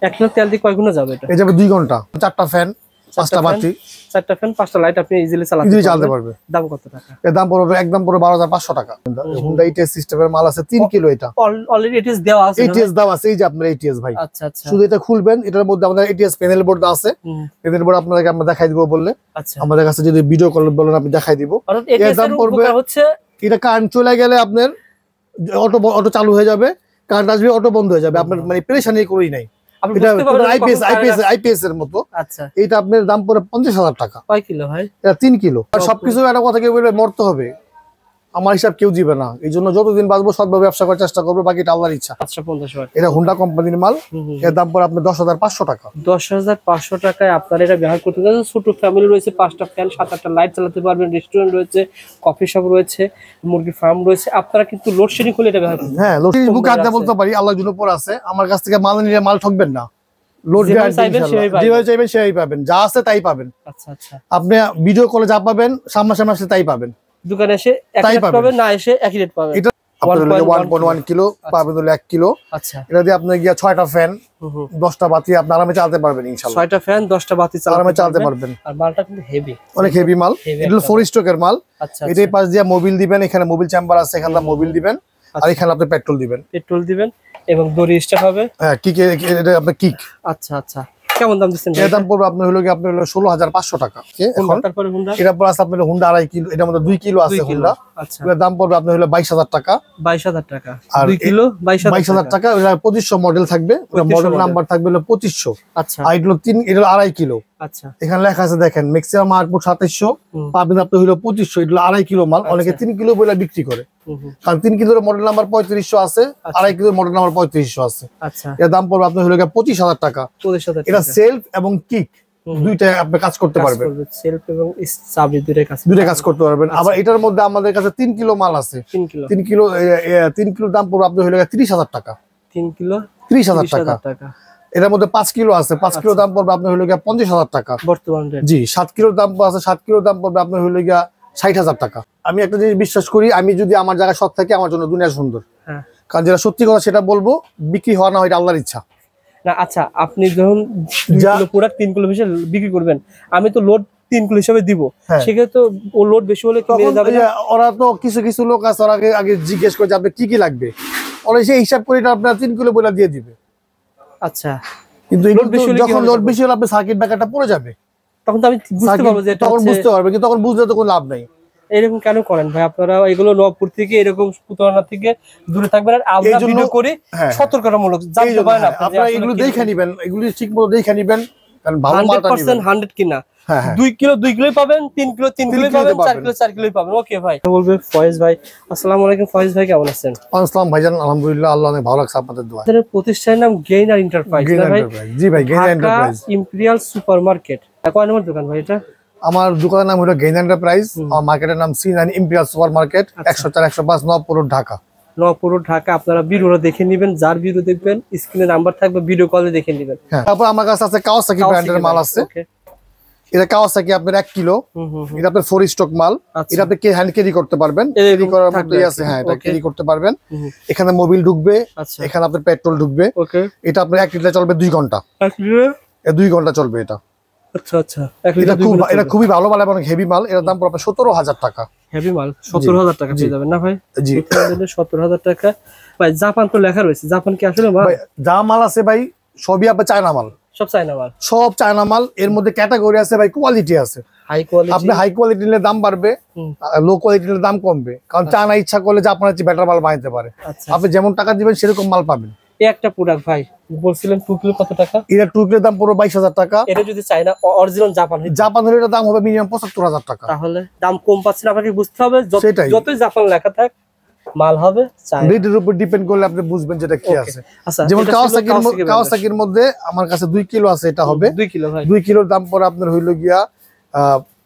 1 kilo তেল দিয়ে কয় ঘন্টা যাবে এটা? এই যাবে 2 ঘন্টা। 4টা ফ্যান, 5টা বাতি, 4টা ফ্যান, 5টা লাইট আপনি ইজিলি চালাতে পারবেন। দাম কত টাকা? এর দাম পড়বে একদম পুরো 12,500 টাকা। Honda ETS সিস্টেমের মাল আছে 3 কিলো। এটা অলরেডি ETS দেওয়া আছে। ETS দাও আছে, এই যে আপনার ETS ভাই। আচ্ছা আচ্ছা, শুধু এটা খুলবেন, এটার মধ্যে আমাদের ETS প্যানেল বোর্ড আছে। প্যানেল বোর্ড আপনাদেরকে আমরা দেখাই দিব বললে। আচ্ছা, আমাদের কাছে যদি ভিডিও কল বলেন আমি দেখাই দিব। এর দাম পড়বে হচ্ছে, এটা কারেন্ট চলে গেলে আপনার অটো চালু হয়ে যাবে, কারেন্ট আসবে অটো বন্ধ হয়ে যাবে, আপনার মানে পেরেশানি করেই নাই। এটা আইপিএস এর মতো। আচ্ছা, এটা আপনার দাম পড়ে 50,000 টাকা। কয় কিলো ভাই? এটা 3 কিলো। আর সবকিছু একটা কথা কেউ বলবে মরতে হবে, আমার হিসাব কেউ দিবে না। এই জন্য যতদিন বাঁচবো সৎভাবে ব্যবসা করার চেষ্টা করবো, বাকিটা আল্লাহর ইচ্ছা। 750 এটা হোন্ডা কোম্পানির মাল। এর দাম পড়ে আপনার 10,500 টাকা। 10,500 টাকায় আপনারা এটা ব্যবহার করতে পারবেন। ছোট ফ্যামিলি রয়েছে, 5টা ফ্যান, 7-8টা লাইট চালাতে পারবেন। রেস্টুরেন্ট রয়েছে, কফি শপ রয়েছে, মুরগি ফার্ম রয়েছে। আপনারা কিন্তু লোডশেডিং করলে এটা ব্যবহার করতে পারবেন। হ্যাঁ, লোডশেডিং বুকে আড্ডা বলতে পারি, আল্লাহর জন্য উপর আছে। আমার কাছ থেকে মাল নিলে মাল ঠকবেন না। লোড যেভাবে চাইবেন সেভাবেই পাবেন, যা আছে তাই পাবেন। আচ্ছা আচ্ছা, আপনি ভিডিও কলে যা পাবেন সামনাসামনি আসলে তাই পাবেন। দোকানে এসে একই রেট পাবেন, না এসে একই রেট পাবেন। এটা আপনাদের 1.1 কিলো পাবেন হলো 1 কিলো। আচ্ছা, এটা দিয়ে আপনি গিয়া 6টা ফ্যান, 10টা বাতি আপনি আরামে চালাতে পারবেন ইনশাআল্লাহ। 6টা ফ্যান, 10টা বাতি আরামে চালাতে পারবেন। আর মালটা কিন্তু হেভি, অনেক হেভি মাল। এটা হলো 4 স্ট্রোকের মাল। আচ্ছা, এটাই পাশ দিয়ে মোবিল দিবেন, এখানে মোবিল চেম্বার আছে, এখানে মোবিল দিবেন, আর এখানে আপনি পেট্রোল দিবেন এবং দড়ি স্টার্ট হবে। হ্যাঁ, কিক, এটা আপনার কিক। আচ্ছা আচ্ছা, কেমন দাম দিচ্ছেন? এর দাম পড়বে আপনার হলো 16,500 টাকা। এখন তারপরে হোন্ডা, এটা পর আছে আপনার হোন্ডা 2.5 কিলো, এটার মধ্যে 2 কিলো আছে হোন্ডা। আচ্ছা, এর দাম পড়বে আপনার হলো 22,000 টাকা। 22,000 টাকা 2 কিলো, 22,000 টাকা। এটা 2500 মডেল থাকবে, মডেল নাম্বার থাকবে হলো 2500। আচ্ছা, আর এটা 2.5 কিলো। আচ্ছা, এখানে লেখা আছে দেখেন, ম্যাক্সিমাম আউটপুট 2700 পাবেন আপনি হলো 2500। এটা 2.5 কিলো মাল। অনেকে 3 কিলো বলে বিক্রি করে, কারণ 3 কিলোর মডেল নাম্বার 3500 আছে, 2.5 কিলোর মডেল নাম্বার 3500 আছে। আচ্ছা, এর দাম পড়বে আপনার হলো 25,000 টাকা। এটা সেলফ এবং কিক দুইটা আপনি কাজ করতে পারবেন। সেলফ এবং চাবি দুইটা কাজ করতে পারবেন। আবার এটার মধ্যে আমাদের কাছে 3 কিলো মাল আছে। 3 কিলোর দাম পড়বে আপনার হলো 30,000 টাকা। 3 কিলো 30,000 টাকা। এটার মধ্যে 5 কিলো আছে, 5 কিলো দাম পড়বে আপনার হলো 50,000 টাকা বর্তমান রেট। জি। 7 কিলোর দাম আছে, 7 কিলোর দাম পড়বে আপনার হলো 60,000 টাকা। আমি একটা জিনিস বিশ্বাস করি, আমি যদি আমার জায়গায় সৎ থাকি আমার জন্য দুনিয়া সুন্দর। হ্যাঁ, কারণ যেটা সত্যি কথা সেটা বলবো, বিক্রি হওয়া না হয় এটা আল্লাহর ইচ্ছা। না আচ্ছা, আপনি যখন 2 কিলো প্রোডাক্ট 3 কিলো হিসেবে বিক্রি করবেন, আমি তো লোড 3 কিলো হিসেবে দিব, সেক্ষেত্রে তো ও লোড বেশি হলে কি মেনে যাবে না? ওরা তো কিছু লোক আছে, ওরা আগে জিজ্ঞেস করে যে আপনি কি কি লাগবে, ওরা সেই হিসাব করে এটা আপনার 3 কিলো বলে দিয়ে দিবে। আচ্ছা, কিন্তু যখন লোড বেশি হলে আপনার সার্কিট ব্রেকারটা পড়ে যাবে, তখন তো আমি বুঝতে পারবো যে তখন বুঝতে পারবে, কিন্তু তখন বুঝলে তো কোনো লাভ নাই। এরকম কেন করেন ভাই আপনারা? এগুলো নবপুর থেকে, এরকম প্রতারণা থেকে দূরে থাকবেন। আর আমরা ভিডিও করি সতর্কতামূলক, জানতে পারেন আপনারা এগুলো দেখে নেবেন, এগুলো ঠিকমতো দেখে নেবেন, কারণ ভালো মালটা নেবেন। 100% কিনা 2 কিলো 2 কিলোই পাবেন, 3 কিলো 3 কিলোই পাবেন, 4 কিলো 4 কিলোই পাবেন। ওকে ভাই, বলবে ফয়েজ ভাই। আসসালামু আলাইকুম ফয়েজ ভাই, কেমন আছেন? আসসালাম ভাইজান, আলহামদুলিল্লাহ, আল্লাহ অনেক ভালো লাগছে আপনাদের দোয়া। আপনাদের প্রতিষ্ঠানের নাম গেইনার এন্টারপ্রাইজ না ভাই? জি ভাই, গেইনার এন্টারপ্রাইজ, ইম্পেরিয়াল সুপারমার্কেট। কয় নম্বর দোকান ভাই এটা? আমার দোকানের নাম হলো গেইনার এন্টারপ্রাইজ, আমার মার্কেটের নাম C9 imperial supermarket, 104-105 Nabapur Dhaka. Nabapur Dhaka. আপনারা ভিডিওটা দেখে নেবেন, যার ভিডিও দেখবেন স্ক্রিনে নাম্বার থাকবে, ভিডিও কলে দেখে নেবেন। তারপর আমার কাছে আছে কাওয়াসাকি ব্র্যান্ডের মাল আছে। এটা কাওয়াসাকি আপনার 1 কিলো, এটা আপনার 4 স্টক মাল। এটা আপনি হ্যান্ড ক্যারি করতে পারবেন, ক্যারি করার মতোই আছে। হ্যাঁ, এটা ক্যারি করতে পারবেন। এখানে মোবিল ঢুকবে, এখানে আপনার পেট্রোল ঢুকবে। এটা আপনার 1 লিটার চলবে 2 ঘন্টা। 1 লিটার 2 ঘন্টা চলবে এটা। আচ্ছা আচ্ছা, এটা খুবই ভালো মাল এবং হেভি মাল। এর দাম পড়বে 17,000 টাকা। হেভি মাল 17,000 টাকা পেয়ে যাবেন না ভাই? জি, 17,000 টাকা। ভাই জাপান তো লেখা রয়েছে, জাপান কি আসলে মাল? যা মাল আছে ভাই সবই আপনার চায়না মাল। সব চায়না মাল, সব চায়না মাল। এর মধ্যে ক্যাটাগরি আছে ভাই, কোয়ালিটি আছে। হাই কোয়ালিটি, আপনি হাই কোয়ালিটি নিলে দাম বাড়বে, লো কোয়ালিটি নিলে দাম কমবে। কারণ চায়না ইচ্ছা করলে যে আপনার বেটার মাল বানাতে পারে। আপনি যেমন টাকা দিবেন সেরকম মাল পাবেন। একটা প্রোডাক্ট ভাই বলছিলেন 2 কিলো কত টাকা? এটা 2 কিলোর দাম পুরো 22,000 টাকা। এটা যদি চায়না অরিজিনাল জাপান হলে এটা দাম হবে মিনিমাম 75,000 টাকা। তাহলে দাম কম পাচ্ছেন, আপনাকে বুঝতে হবে যতই জাপান লেখা থাক মাল হবে রেটের উপর ডিপেন্ড করলে আপনি বুঝবেন যেটা কি আছে। যেমন কাওয়াসাকির মধ্যে আমার কাছে 2 কিলো আছে, এটা হবে 2 কিলো ভাই। 2 কিলোর দাম পড়ে আপনার হইলো গিয়া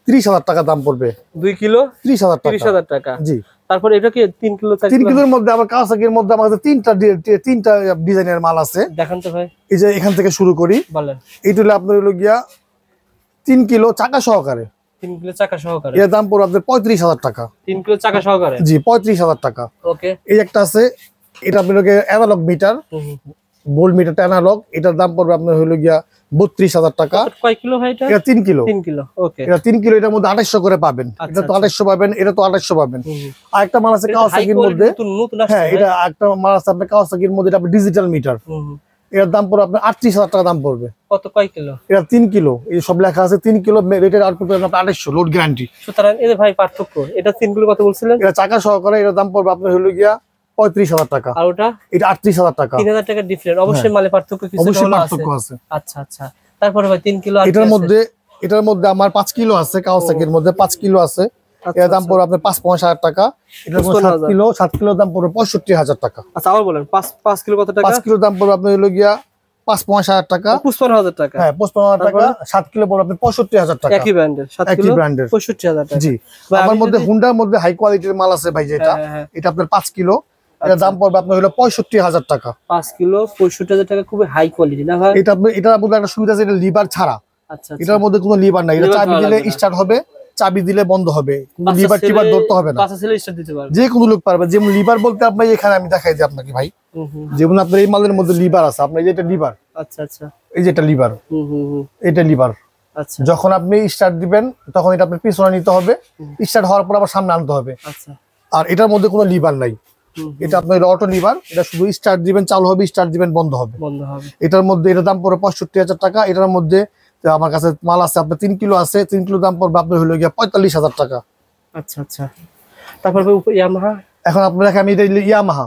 30,000 টাকা দাম পড়বে। 2 কিলো 30,000 টাকা। জি। তারপর এটা কি 3 কিলো 3 কিলোর মধ্যে আবার কাওয়াসাকির মধ্যে আমার কাছে তিনটা ডিজাইনের মাল আছে। দেখান তো ভাই। এই যে এখান থেকে শুরু করি, বলেন। এইটা হলো আপনার হইলো গিয়া 3 কিলো চাকা সহকারে। 3 কিলো চাকা সহকারে এর দাম পড়বে আপনার 35,000 টাকা। 3 কিলো চাকা সহকারে? জি, 35,000 টাকা। ওকে। এই একটা আছে, এটা আপনার অ্যানালগ মিটার। বোল্ট মিটারটা অ্যানালগ, এটার দাম পড়বে আপনার হলো গিয়া 32,000 টাকা। কয় কিলো ভাই এটা? এটা 3 কিলো। 3 কিলো, ওকে। এটা 3 কিলো, এটার মধ্যে 2800 করে পাবেন। এটা তো 2800 পাবেন, এটা তো 2800 পাবেন। আর একটা মাল আছে কাওয়াসাকির মধ্যে, হ্যাঁ এটা একটা মাল আছে আপনার কাওয়াসাকির মধ্যে, এটা ডিজিটাল মিটার। এর দাম পড়বে আপনার 38,000 টাকা দাম পড়বে। কত, কয় কিলো? এটা 3 কিলো, এই সব লেখা আছে 3 কিলো, রেটের আউটপুট আপনার 2800, লোড গ্যারান্টি। সুতরাং এই যে ভাই পার্থক্য, এটা 3 কিলো কত বলছিলেন? এটা চাকা সহকারে, এর দাম পড়বে আপনার হলো গিয়া 35,000 টাকা। আর ওটা? এটা 38,000 টাকা। 3000 টাকা ডিফারেন্ট, অবশ্যই মালে পার্থক্য কিছু অবশ্যই পার্থক্য আছে। আচ্ছা আচ্ছা, তারপরে ভাই 3 কিলো এটার মধ্যে আমার 5 কিলো আছে, কাওয়াসাকির মধ্যে 5 কিলো আছে। এর দাম পড়বে আপনার 55,000 টাকা। এটার মধ্যে 7 কিলো দাম পড়বে 65,000 টাকা। আচ্ছা আবার বলেন, 5 কিলো কত টাকা? 5 কিলো দাম পড়বে আপনার হলো গিয়া 55,000 টাকা। 55,000 টাকা, হ্যাঁ 55,000 টাকা। 7 কিলো পড়বে আপনার 65,000 টাকা। একই ব্র্যান্ডের 7 কিলো, 65,000 টাকা। জি, আমার মধ্যে হুন্ডার মধ্যে হাই কোয়ালিটির মাল আছে ভাই, যেটা এটা আপনার 5 কিলো, এর দাম পড়বে আপনার হলো 65,000 টাকা। 5 কিলো 65,000 টাকা, খুবই হাই কোয়ালিটি না ভাই? এটার মধ্যে একটা সুবিধা আছে, এটা লিভার ছাড়া। আচ্ছা, এটার মধ্যে কোনো লিভার নাই, এটা চাবি দিলে স্টার্ট হবে, চাবি দিলে বন্ধ হবে, কোনো লিভার টিভার ধরতে হবে না, যে কোনো লোক পারবে। যেমন লিভার বলতে আপনার এখানে আমি দেখাই দিই আপনাকে ভাই, যেমন আপনার এই মালের মধ্যে লিভার আছে, আপনার যেটা লিভার, আচ্ছা আচ্ছা, এই যেটা লিভার, এটা লিভার। আচ্ছা, যখন আপনি স্টার্ট দিবেন তখন এটা আপনার পিছনে নিতে হবে, স্টার্ট হওয়ার পর আবার সামনে আনতে হবে। আচ্ছা, আর এটার মধ্যে কোনো লিভার নাই, এটা আপনার অটো লিভার, এটা শুধু স্টার্ট দিবেন চালু হবে, স্টার্ট দিবেন বন্ধ হবে। এটার মধ্যে এটার দাম পড়বে 65,000 টাকা। এটার মধ্যে আমার কাছে মাল আছে আপনার 3 কিলো আছে, 3 কিলো দাম পড়বে আপনার হলো গিয়া 45,000 টাকা। আচ্ছা আচ্ছা, তারপর ইয়ামাহা। এখন আপনার দেখেন, আমি এটা ইয়ামাহা,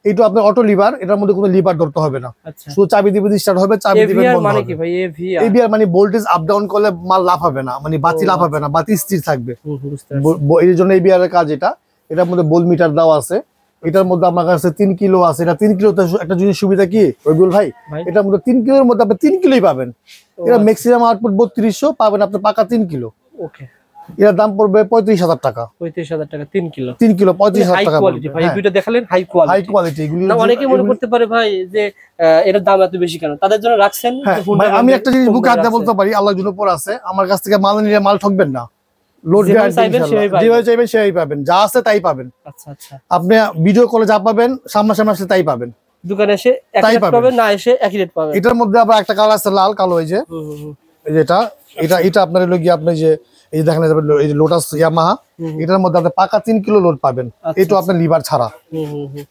এইটা আপনার অটো লিভার, এটার মধ্যে কোনো লিভার ধরতে হবে না, শুধু চাবি দিবেন স্টার্ট হবে, চাবি দিবেন বন্ধ হবে। মানে কি ভাই এভিআর? এভিআর মানে ভোল্টেজ আপ ডাউন করলে মাল লাভ হবে না, মানে বাতি লাভ হবে না, বাতি স্থির থাকবে, এই জন্য এভিআর এর কাজ এটা। এটার মধ্যে ভোল্ট মিটার দেওয়া আছে। এটার মধ্যে আমার কাছে 3 কিলো আছে। এটা 3 কিলোতে একটা জিনিস সুবিধা কি রবিউল ভাই, এটার মধ্যে 3 কিলোর মধ্যে আপনি 3 কিলোই পাবেন। এটা ম্যাক্সিমাম আউটপুট 3200 পাবেন আপনি পাকা 3 কিলো। ওকে, এর দাম পড়বে 35,000 টাকা। 35,000 টাকা 3 কিলো। 3 কিলো 35,000 টাকা ভাই। দুইটা দেখালেন হাই কোয়ালিটি। হাই কোয়ালিটি এগুলি না, অনেকেই মনে করতে পারে ভাই যে এর দাম এত বেশি কেন, তাদের জন্য রাখছেন। আমি একটা জিনিস বুকে হাত দিয়ে বলতে পারি, আল্লাহর জন্য পর আছে, আমার কাছ থেকে মাল নিলে মাল ঠকবেন না, লোড গ্যারান্টি ইনশাআল্লাহ, যেভাবে চাইবেন সেভাবেই পাবেন, যা আছে তাই পাবেন। আচ্ছা আচ্ছা, আপনি ভিডিও কলে যা পাবেন সামনাসামনি আসলে তাই পাবেন, দোকানে এসে একই রেট পাবেন, না এসে একই রেট পাবেন। এটার মধ্যে আবার একটা কালার আছে লাল কালো, এই যে যেটা এটা আপনার হলো কি, আপনি যে এই দেখেন এই যে লোটাস ইয়ামাহা, এটার মধ্যে আপনি পাকা 3 কিলো লোড পাবেন। এটা আপনার লিভার ছাড়া,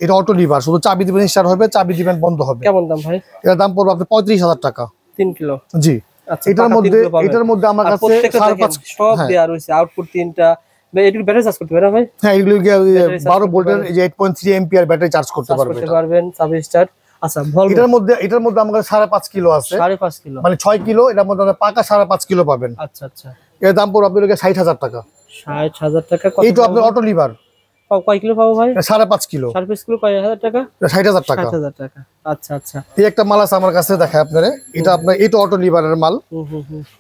এটা অটো লিভার, শুধু চাবি দিবেন স্টার্ট হবে, চাবি দিবেন বন্ধ হবে। কেমন দাম ভাই? এর দাম পড়বে আপনার 35,000 টাকা 3 কিলো। জি, এটার মধ্যে আমার কাছে 5.5 সব দেয়া রয়েছে, আউটপুট 3টা। ভাই এগুলো ব্যাটারি চার্জ করতে পারবেন ভাই? হ্যাঁ, এগুলো 12 ভোল্টের এই যে 8.3 এম্পিয়ার ব্যাটারি চার্জ করতে পারবেন, সাব স্টার্ট। আচ্ছা, এটার মধ্যে আমাদের 5.5 কিলো আছে, 5.5 কিলো মানে 6 কিলো, এটার মধ্যে আপনি পাকা 5.5 কিলো পাবেন। আচ্ছা আচ্ছা, এর দাম পড়বে আপনাদের 60,000 টাকা। 60,000 টাকা। এইটা আপনার অটো লিভার, কয় কিলো পাবো ভাই? 5.5 কিলো। 5.5 কিলো কয় হাজার টাকা? 60,000 টাকা। 60,000 টাকা। আচ্ছা আচ্ছা, এই একটা মাল আছে আমার কাছে, দেখাই আপনারে। এটা আপনার এটা অটো লিভারের মাল।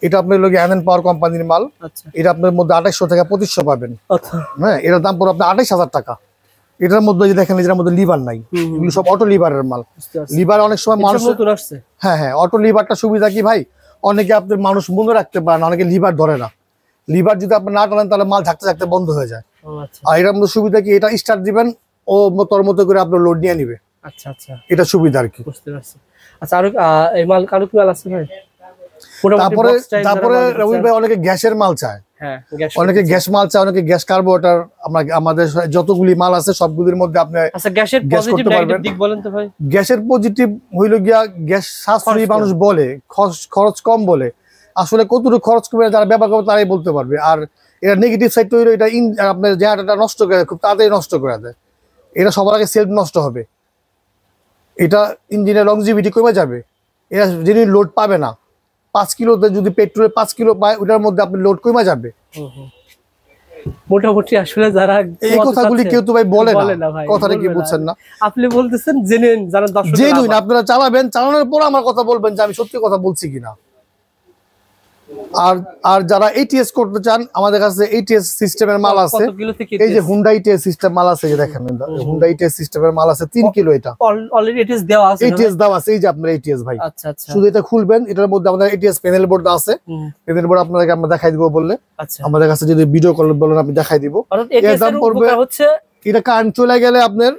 এটা আপনার লোক এনএন পাওয়ার কোম্পানির মাল। আচ্ছা, এটা আপনার মধ্যে 2800 থেকে 2500 পাবেন। আচ্ছা, হ্যাঁ, এর দাম পড়বে আপনার 28,000 টাকা। এটার মধ্যে যে দেখেন, এটার মধ্যে লিভার নাই, এগুলো সব অটো লিভারের মাল। লিভার অনেক সময় মানুষ নতুন আসছে। হ্যাঁ হ্যাঁ, অটো লিভারটা সুবিধা কি ভাই, অনেকে আপনার মানুষ মনে রাখতে পারে না, অনেকে লিভার ধরে না। লিভার যদি আপনি না টানেন তাহলে মাল ঝাঁকতে ঝাঁকতে বন্ধ হয়ে যায়। আর এটার মধ্যে সুবিধা কি, এটা স্টার্ট দিবেন ও তোর মতো করে আপনার লোড নিয়ে নিবে। আচ্ছা আচ্ছা, এটা সুবিধা আর কি। বুঝতে পারছি। আচ্ছা, আর এই মাল কারো কি মাল আছে ভাই? তারপরে রবিউল ভাই অনেকে গ্যাসের মাল চায়। হ্যাঁ, অনেকে গ্যাস মাল চায়, অনেকে গ্যাস কার্বোরেটর। আমাদের যতগুলি মাল আছে সবগুলির মধ্যে আপনি গ্যাসের পজিটিভ নেগেটিভ দিক বলেন তো ভাই। গ্যাসের পজিটিভ হইল গিয়া, গ্যাস সাশ্রয়ী মানুষ বলে, খরচ কম বলে। আসলে কতটুকু খরচ কমে যারা ব্যবহার করবে তারাই বলতে পারবে। আর এটা নেগেটিভ সাইড হইলো, এটা আপনার জেনারেটরটা নষ্ট করে দেয়, খুব তাড়াতাড়ি নষ্ট করে দেয়। এটা সবার আগে সেলফ নষ্ট হবে, এটা ইঞ্জিনের লংজিভিটি কমে যাবে, এটা যিনি লোড পাবে না। 5 কিলোতে যদি পেট্রোলে 5 কিলো পায়, ওটার মধ্যে আপনি লোড কমে যাবে মোটামুটি। আসলে যারা এই কথাগুলি কেউ তো ভাই বলে না, কথাটা কি বুঝছেন না? আপনি বলতেছেন জেনুইন, যারা দর্শক জেনুইন, আপনারা চালাবেন, চালানোর পর আমার কথা বলবেন যে আমি সত্যি কথা বলছি কিনা। আর যারা এটিএস করতে চান, আমাদের কাছে এটিএস সিস্টেমের মাল আছে। এই যে হুন্ডা এটিএস সিস্টেম মাল আছে, যে দেখেন হুন্ডা এটিএস সিস্টেমের মাল আছে 3 কিলো। এটা অলরেডি এটিএস দেওয়া আছে, এটিএস দেওয়া আছে। এই যে আপনার এটিএস ভাই। আচ্ছা আচ্ছা, শুধু এটা খুলবেন, এটার মধ্যে আমাদের এটিএস প্যানেল বোর্ড আছে। প্যানেল বোর্ড আপনাদেরকে আমরা দেখাই দিব বললে। আচ্ছা, আমাদের কাছে যদি ভিডিও কল বলেন আমি দেখাই দিব। এর দাম পড়বে হচ্ছে, এটা কারেন্ট চলে গেলে আপনার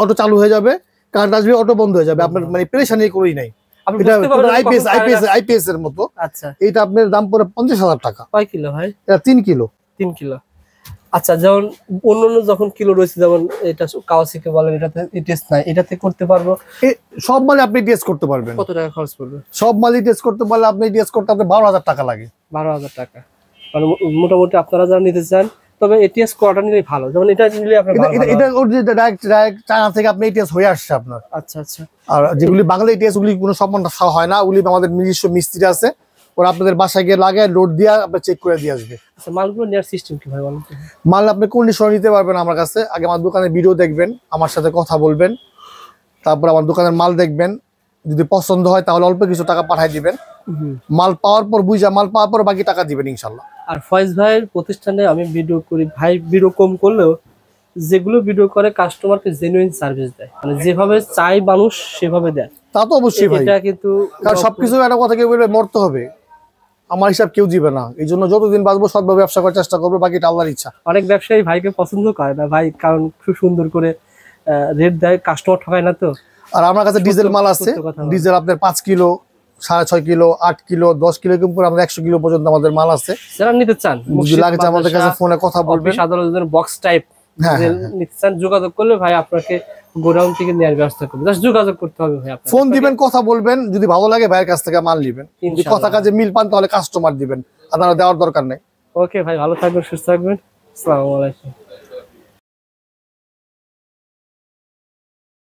অটো চালু হয়ে যাবে, কারেন্ট আসবে অটো বন্ধ হয়ে যাবে, আপনার মানে পেরেশানি করেই নাই। আইপিএস এর মতো। আচ্ছা, এটা আপনার দাম পড়ে 50,000 টাকা। কয় কিলো ভাই? এটা 3 কিলো। 3 কিলো। আচ্ছা, যেমন অন্যান্য যখন কিলো রয়েছে, যেমন এটা কাওয়াসাকি বলেন, এটাতে ইটিএস নাই, এটাতে করতে পারবো? সব মালে আপনি টেস্ট করতে পারবেন। কত টাকা খরচ পড়বে? সব মালই টেস্ট করতে পারলে আপনি টেস্ট করতে আপনার 12,000 টাকা লাগে। 12,000 টাকা। মানে মোটামুটি আপনারা যারা নিতে চান, তবে এটিএস কোয়াটা নিলে ভালো, যেমন এটা নিলে আপনার এটা ডাইরেক্ট চায়না থেকে আপনি এটিএস হয়ে আসছে আপনার। আচ্ছা আচ্ছা। আর যেগুলি বাংলা এটিএস গুলি কোনো সম্বন্ধ হয় না, ওগুলি আমাদের নিজস্ব মিস্ত্রি আছে, ওরা আপনাদের বাসায় গিয়ে লাগায় লোড দিয়ে আপনি চেক করে দিয়ে আসবে। আচ্ছা, মালগুলো নেওয়ার সিস্টেম কি ভাই বলেন তো? মাল আপনি কন্ডিশন নিতে পারবেন আমার কাছে। আগে আমার দোকানের ভিডিও দেখবেন, আমার সাথে কথা বলবেন, তারপর আমার দোকানের মাল দেখবেন, যদি পছন্দ হয় তাহলে অল্প কিছু টাকা পাঠিয়ে দিবেন। মাল পাওয়ার পর মাল পাওয়ার পর বাকি টাকা দিবেন ইনশাল্লাহ। আর ফয়েজ ভাইয়ের প্রতিষ্ঠানে আমি ভিডিও করি, ভাই ভিডিও কম করলেও যেগুলো ভিডিও করে কাস্টমারকে জেনুইন সার্ভিস দেয়, মানে যেভাবে চাই মানুষ সেভাবে দেয়। তা তো অবশ্যই ভাই, এটা কিন্তু কারণ সবকিছু একটা কথা কেউ বলবে মরতে হবে, আমার হিসাব কেউ দিবে না। এই জন্য যতদিন বাঁচবো সৎভাবে ব্যবসা করার চেষ্টা করবো, বাকিটা আল্লাহর ইচ্ছা। অনেক ব্যবসায়ী ভাইকে পছন্দ করে না ভাই, কারণ খুব সুন্দর করে রেট দেয়, কাস্টমার ঠকায় না তো। আর আমার কাছে ডিজেল মাল আছে, ডিজেল আপনার 5 কিলো, 6.5 কিলো, 8 কিলো, 10 কিলো কিন্তু আমাদের 100 কিলো পর্যন্ত আমাদের মাল আছে। যারা নিতে চান, যদি লাগে আমাদের কাছে ফোনে কথা বলবেন। সাধারণ বক্স টাইপ নিতে চান, যোগাযোগ করলে ভাই আপনাকে গোডাউন থেকে নেওয়ার ব্যবস্থা করবে। জাস্ট যোগাযোগ করতে হবে ভাই, আপনার ফোন দিবেন, কথা বলবেন, যদি ভালো লাগে ভাইয়ের কাছ থেকে মাল নেবেন। যদি কথা কাজে মিল পান তাহলে কাস্টমার দিবেন, আপনারা দেওয়ার দরকার নেই। ওকে ভাই, ভালো থাকবেন, সুস্থ থাকবেন, আসসালামু আলাইকুম।